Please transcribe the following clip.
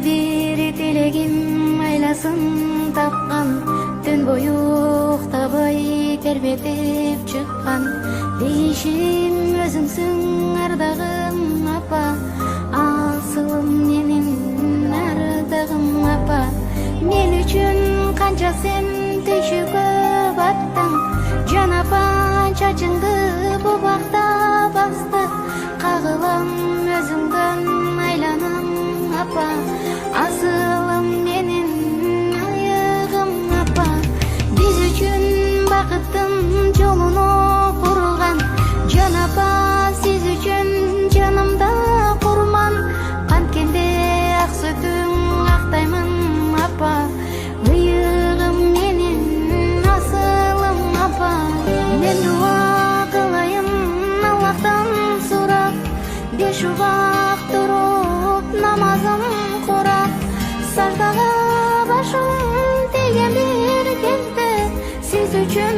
bir tilегим айласын тапкан, түн бою уктабай тербетип чыккан. Дейишим өзүңсүң ардагым апа, асылым менин ардагым апа. Мен үчүн канча сен түйшүккө баттың, жан апа чачыңды бу бакта басты. Кагылам өзүңдөн айланам апа, асылым менин айыгым апа. Биз үчүн бакыттын жолуну курган, жан апа сиз үчүн жанымда курман. Канткенде ак сүтүң актаймын апа, ыйыгым менин асылым апа. Мен дуа кылайын Аллахтан сурап, 5 убак туруп намазым курап. Саждага башым тийген бир кезде, сиз үчүн